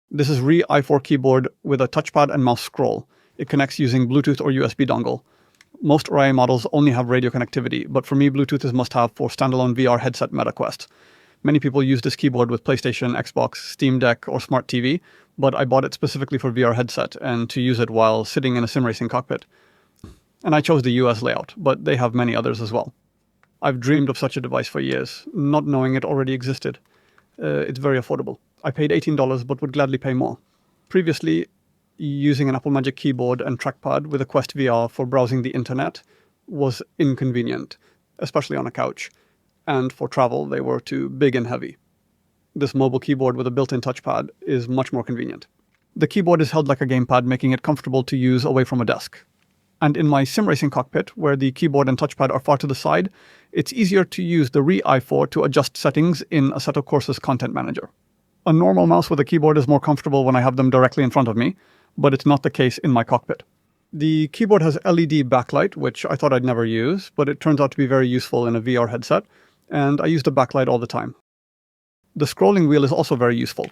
This is Re i4 keyboard with a touchpad and mouse scroll. It connects using Bluetooth or USB dongle. Most RIA models only have radio connectivity, but for me, Bluetooth is must-have for standalone VR headset MetaQuest. Many people use this keyboard with PlayStation, Xbox, Steam Deck, or Smart TV, but I bought it specifically for VR headset and to use it while sitting in a sim racing cockpit. And I chose the US layout, but they have many others as well. I've dreamed of such a device for years, not knowing it already existed. It's very affordable. I paid $18, but would gladly pay more. Previously, using an Apple Magic keyboard and trackpad with a Quest VR for browsing the internet was inconvenient, especially on a couch. And for travel, they were too big and heavy. This mobile keyboard with a built-in touchpad is much more convenient. The keyboard is held like a gamepad, making it comfortable to use away from a desk. And in my sim racing cockpit, where the keyboard and touchpad are far to the side, it's easier to use the Re i4 to adjust settings in Assetto Corsa's content manager. A normal mouse with a keyboard is more comfortable when I have them directly in front of me, but it's not the case in my cockpit. The keyboard has LED backlight, which I thought I'd never use, but it turns out to be very useful in a VR headset, and I use the backlight all the time. The scrolling wheel is also very useful.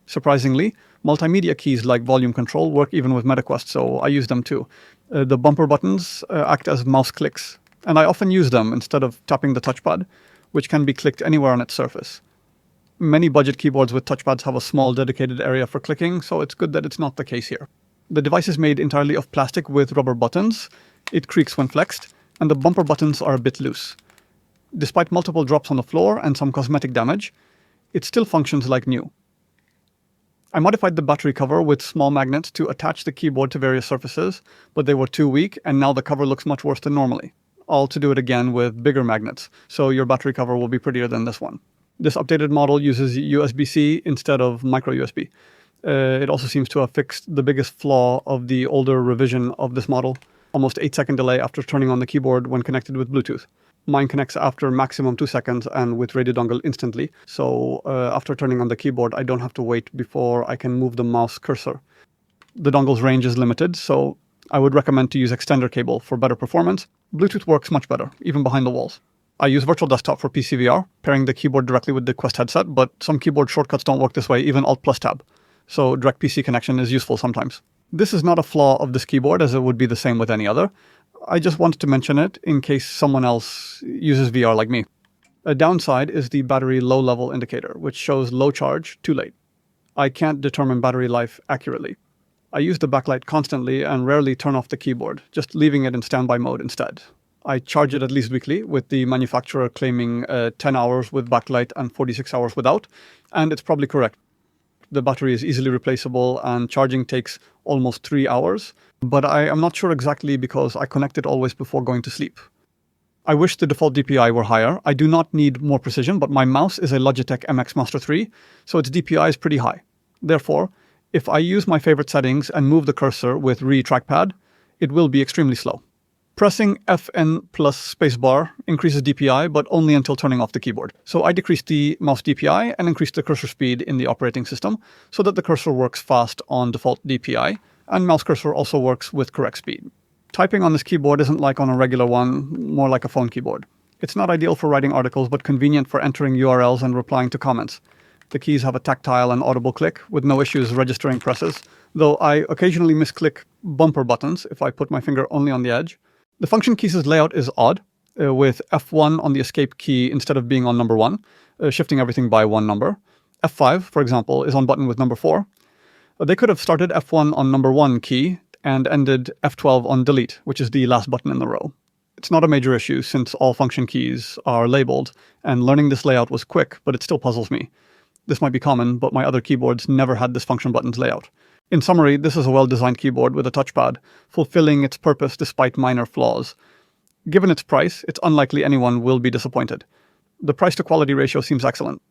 Surprisingly, multimedia keys like volume control work even with MetaQuest, so I use them too. The bumper buttons act as mouse clicks, and I often use them instead of tapping the touchpad, which can be clicked anywhere on its surface. Many budget keyboards with touchpads have a small dedicated area for clicking, so it's good that it's not the case here. The device is made entirely of plastic with rubber buttons. It creaks when flexed, and the bumper buttons are a bit loose. Despite multiple drops on the floor and some cosmetic damage, it still functions like new. I modified the battery cover with small magnets to attach the keyboard to various surfaces, but they were too weak, and now the cover looks much worse than normally. All to do it again with bigger magnets, so your battery cover will be prettier than this one. This updated model uses USB-C instead of micro USB. It also seems to have fixed the biggest flaw of the older revision of this model, almost 8-second delay after turning on the keyboard when connected with Bluetooth. Mine connects after maximum 2 seconds and with radio dongle instantly, so after turning on the keyboard, I don't have to wait before I can move the mouse cursor. The dongle's range is limited, so I would recommend to use extender cable for better performance. Bluetooth works much better, even behind the walls. I use Virtual Desktop for PCVR, pairing the keyboard directly with the Quest headset, but some keyboard shortcuts don't work this way, even Alt plus Tab. So direct PC connection is useful sometimes. This is not a flaw of this keyboard, as it would be the same with any other. I just wanted to mention it in case someone else uses VR like me. A downside is the battery low level indicator, which shows low charge too late. I can't determine battery life accurately. I use the backlight constantly and rarely turn off the keyboard, just leaving it in standby mode instead. I charge it at least weekly, with the manufacturer claiming 10 hours with backlight and 46 hours without, and it's probably correct. The battery is easily replaceable and charging takes almost 3 hours, but I am not sure exactly because I connect it always before going to sleep. I wish the default DPI were higher. I do not need more precision, but my mouse is a Logitech MX Master 3, so its DPI is pretty high. Therefore, if I use my favorite settings and move the cursor with Re Trackpad, it will be extremely slow. Pressing Fn plus spacebar increases DPI, but only until turning off the keyboard. So I decreased the mouse DPI and increased the cursor speed in the operating system so that the cursor works fast on default DPI, and mouse cursor also works with correct speed. Typing on this keyboard isn't like on a regular one, more like a phone keyboard. It's not ideal for writing articles, but convenient for entering URLs and replying to comments. The keys have a tactile and audible click, with no issues registering presses, though I occasionally misclick bumper buttons if I put my finger only on the edge. The function keys' layout is odd, with F1 on the escape key instead of being on number 1, shifting everything by one number. F5, for example, is on button with number 4. They could have started F1 on number 1 key and ended F12 on delete, which is the last button in the row. It's not a major issue since all function keys are labeled, and learning this layout was quick, but it still puzzles me. This might be common, but my other keyboards never had this function buttons layout. In summary, this is a well-designed keyboard with a touchpad, fulfilling its purpose despite minor flaws. Given its price, it's unlikely anyone will be disappointed. The price-to-quality ratio seems excellent.